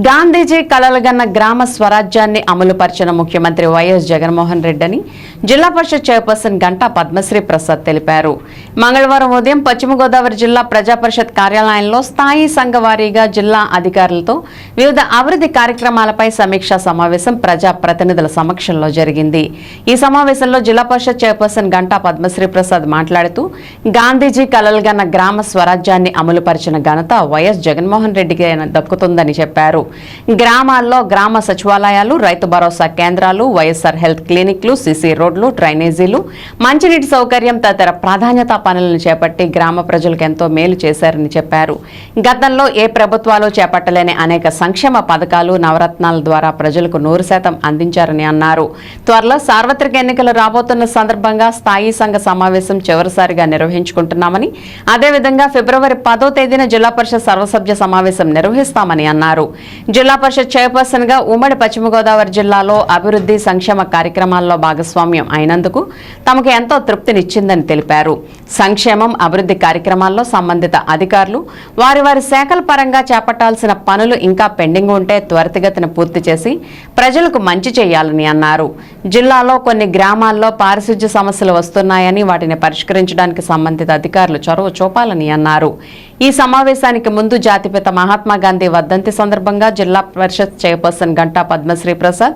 గాంధీజీ కలలుగన్న గ్రామ స్వరాజ్యాన్ని అమలుపరిచిన ముఖ్యమంత్రి వైఎస్ జగన్మోహన్ రెడ్డి అని జిల్లా పరిషత్ చైర్పర్సన్ గంటా పద్మశ్రీ ప్రసాద్ తెలిపారు. మంగళవారం ఉదయం పశ్చిమ గోదావరి జిల్లా ప్రజా పరిషత్ కార్యాలయంలో స్థాయి సంఘ వారీగా జిల్లా అధికారులతో వివిధ అభివృద్ధి కార్యక్రమాలపై సమీక్షా సమావేశం ప్రజా ప్రతినిధుల సమక్షంలో జరిగింది. ఈ సమావేశంలో జిల్లా పరిషత్ చైర్పర్సన్ గంటా పద్మశ్రీ ప్రసాద్ మాట్లాడుతూ గాంధీజీ కలలుగన్న గ్రామ స్వరాజ్యాన్ని అమలుపరిచిన ఘనత వైఎస్ జగన్మోహన్ రెడ్డికి దక్కుతుందని చెప్పారు. గ్రామాల్లో గ్రామ సచివాలయాలు, రైతు భరోసా కేంద్రాలు, వైఎస్ఆర్ హెల్త్ క్లినిక్లు, సిసి రోడ్లు, డ్రైనేజీలు, మంచినీటి సౌకర్యం తదితర ప్రాధాన్యతా పనులను చేపట్టి గ్రామ ప్రజలకు ఎంతో మేలు చేశారని చెప్పారు. గతంలో ఏ ప్రభుత్వాలు చేపట్టలేని అనేక సంక్షేమ పథకాలు, నవరత్నాల ద్వారా ప్రజలకు 100% అందించారని అన్నారు. త్వరలో సార్వత్రిక ఎన్నికలు రాబోతున్న సందర్భంగా స్థాయి సంఘ సమావేశం చివరిసారిగా నిర్వహించుకుంటున్నామని, అదేవిధంగా ఫిబ్రవరి 10వ తేదీన జిల్లా పరిషత్ సర్వసభ్య సమావేశం నిర్వహిస్తామని అన్నారు. జిల్లా పరిషత్ చైర్పర్సన్ గా ఉమ్మడి పశ్చిమ గోదావరి జిల్లాలో అభివృద్ధి సంక్షేమ కార్యక్రమాల్లో భాగస్వామ్యం అయినందుకు తమకు ఎంతో తృప్తినిచ్చిందని తెలిపారు. సంక్షేమం, అభివృద్ధి కార్యక్రమాల్లో సంబంధిత అధికారులు వారి వారి శాఖల పరంగా చేపట్టాల్సిన పనులు ఇంకా పెండింగ్ ఉంటే త్వరితగతిన పూర్తి చేసి ప్రజలకు మంచి చేయాలని అన్నారు. జిల్లాలో కొన్ని గ్రామాల్లో పారిశుధ్య సమస్యలు వస్తున్నాయని, వాటిని పరిష్కరించడానికి సంబంధిత అధికారులు చొరవ చూపాలని అన్నారు. ఈ సమావేశానికి ముందు జాతిపిత మహాత్మా గాంధీ వర్ధంతి సందర్భంగా జిల్లా పరిషత్ చైర్పర్సన్ గంటా పద్మశ్రీ ప్రసాద్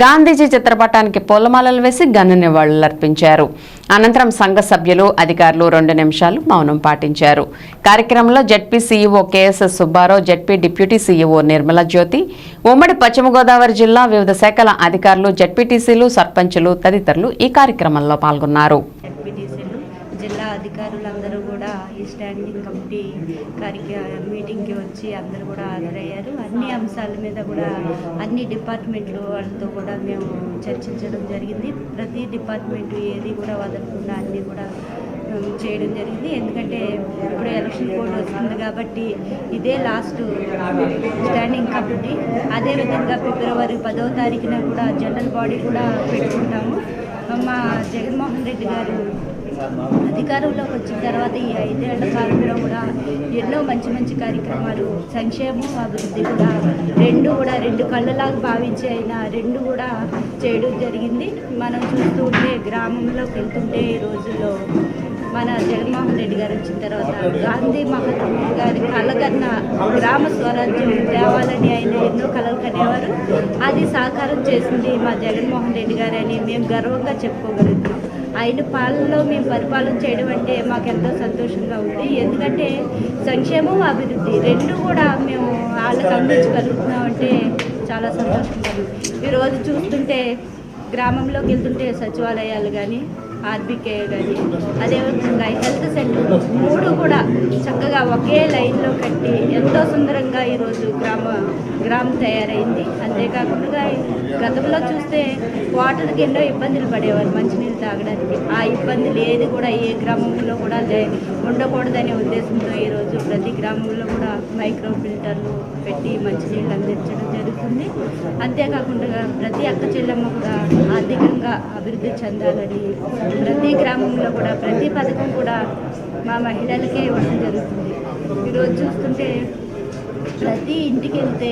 గాంధీజీ చిత్రపటానికి పూలమాలలు వేసి ఘన నివాళులర్పించారు. అనంతరం సంఘ సభ్యులు, అధికారులు 2 నిమిషాలు మౌనం పాటించారు. కార్యక్రమంలో ZP CEO KSS Subbarao, ZP deputy CEO Nirmala Jyothi, ఉమ్మడి పశ్చిమ గోదావరి జిల్లా వివిధ శాఖల అధికారులు, జెడ్పీటీసీలు, సర్పంచులు తదితరులు ఈ కార్యక్రమంలో పాల్గొన్నారు. జిల్లా అధికారులందరూ కూడా ఈ స్టాండింగ్ కమిటీ మీటింగ్కి వచ్చి అందరూ కూడా హాజరయ్యారు. అన్ని అంశాల మీద కూడా అన్ని డిపార్ట్మెంట్లు వాళ్ళతో కూడా మేము చర్చించడం జరిగింది. ప్రతి డిపార్ట్మెంట్ ఏది కూడా వదలకుండా అన్నీ కూడా చేయడం జరిగింది. ఎందుకంటే ఇప్పుడు ఎలక్షన్ కోడ్ వస్తుంది కాబట్టి ఇదే లాస్ట్ స్టాండింగ్ కమిటీ. అదేవిధంగా ఫిబ్రవరి 10వ తారీఖున కూడా జనరల్ బాడీ కూడా పెట్టుకుంటాము. మా జగన్మోహన్ రెడ్డి గారు అధికారంలోకి వచ్చిన తర్వాత ఈ 5 ఏళ్ల కాలంలో కూడా ఎన్నో మంచి మంచి కార్యక్రమాలు, సంక్షేమం, అభివృద్ధి కూడా రెండు కళ్ళలాగా భావించి అయినా రెండు కూడా చేయడం జరిగింది. మనం చూస్తూ ఉంటే గ్రామంలోకి వెళ్తుంటే ఈ రోజుల్లో మన జగన్మోహన్ రెడ్డి గారు వచ్చిన తర్వాత గాంధీ మహాత్మా గారి కలగన్న గ్రామ స్వరాజ్యం తేవాలని ఆయన ఎన్నో కలలు కనేవారు. అది సాకారం చేసింది మా జగన్మోహన్ రెడ్డి గారు అని మేము గర్వంగా చెప్పుకోగలుగుతాం. ఆయన పాలనలో మేము పరిపాలన చేయడం అంటే మాకెంతో సంతోషంగా ఉంది. ఎందుకంటే సంక్షేమం, అభివృద్ధి రెండు కూడా మేము వాళ్ళకి అందించగలుగుతున్నామంటే చాలా సంతోషంగా ఉంది. ఈరోజు చూస్తుంటే గ్రామంలోకి వెళ్తుంటే సచివాలయాలు కానీ, ఆర్బీకే కానీ, అదేవిధంగా హెల్త్ సెంటర్ 3 కూడా చక్కగా ఒకే లైన్లో కట్టి ఎంతో సుందరంగా ఈరోజు గ్రామం తయారైంది. అంతేకాకుండా గతంలో చూస్తే వాటర్కి ఎన్నో ఇబ్బందులు పడేవారు మంచినీళ్ళు తాగడానికి. ఆ ఇబ్బందులు ఏది కూడా ఏ గ్రామంలో కూడా ఉండకూడదనే ఉద్దేశంతో ఈరోజు ప్రతి గ్రామంలో కూడా మైక్రో ఫిల్టర్లు పెట్టి మంచినీళ్ళు అందించడం జరుగుతుంది. అంతేకాకుండా ప్రతి అక్క చెల్లెమ్మ కూడా ఆర్థికంగా అభివృద్ధి చెందాలని ప్రతి గ్రామంలో కూడా ప్రతి పథకం కూడా మా మహిళలకే ఇవ్వడం జరుగుతుంది. ఈరోజు చూస్తుంటే ప్రతి ఇంటికి వెళ్తే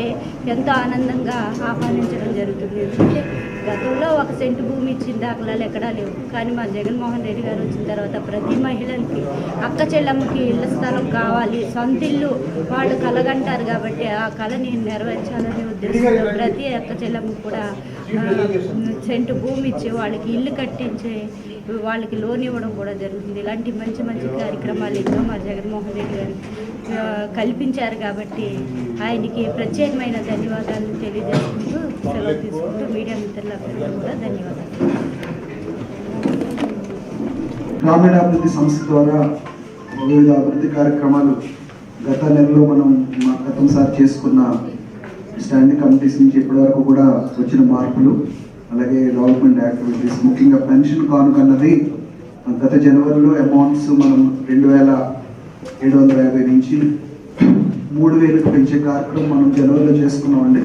ఎంతో ఆనందంగా ఆహ్వానించడం జరుగుతుంది. ఎందుకంటే గతంలో 1 సెంటు భూమి ఇచ్చిన దాఖలాలు ఎక్కడా లేవు. కానీ మా జగన్మోహన్ రెడ్డి గారు వచ్చిన తర్వాత ప్రతి మహిళలకి, అక్క చెల్లెమ్మకి ఇళ్ల స్థలం కావాలి, సొంత ఇల్లు వాళ్ళు కలగంటారు కాబట్టి ఆ కళని నెరవేర్చాలనే ఉద్దేశంతో ప్రతి అక్క చెల్లెమ్మకి కూడా సెంటు భూమి ఇచ్చి వాళ్ళకి ఇల్లు కట్టించే, వాళ్ళకి లోన్ ఇవ్వడం కూడా జరుగుతుంది. ఇలాంటి మంచి మంచి కార్యక్రమాలు ఎన్నో మా జగన్మోహన్ రెడ్డి గారు కల్పించారు కాబట్టి ఆయనకి ప్రత్యేకమైన ధన్యవాదాలు తెలియజేసుకుంటూ సెలవు తీసుకుంటూ మీడియా మిత్రులందరికీ కూడా ధన్యవాదాలు. గ్రామీణాభివృద్ధి సంస్థ ద్వారా వివిధ అభివృద్ధి కార్యక్రమాలు గత నెలలో మనం గతంసారి చేసుకున్న స్టాండింగ్ కమిటీస్ నుంచి ఇప్పటివరకు కూడా వచ్చిన మార్పులు, అలాగే డెవలప్మెంట్ యాక్టివిటీస్, ముఖ్యంగా పెన్షన్ కానుకన్నది గత జనవరిలో అమౌంట్స్ మనం 2,750 నుంచి 3,000కు పెంచే కార్యక్రమం మనం జనవరిలో చేసుకున్నామండి.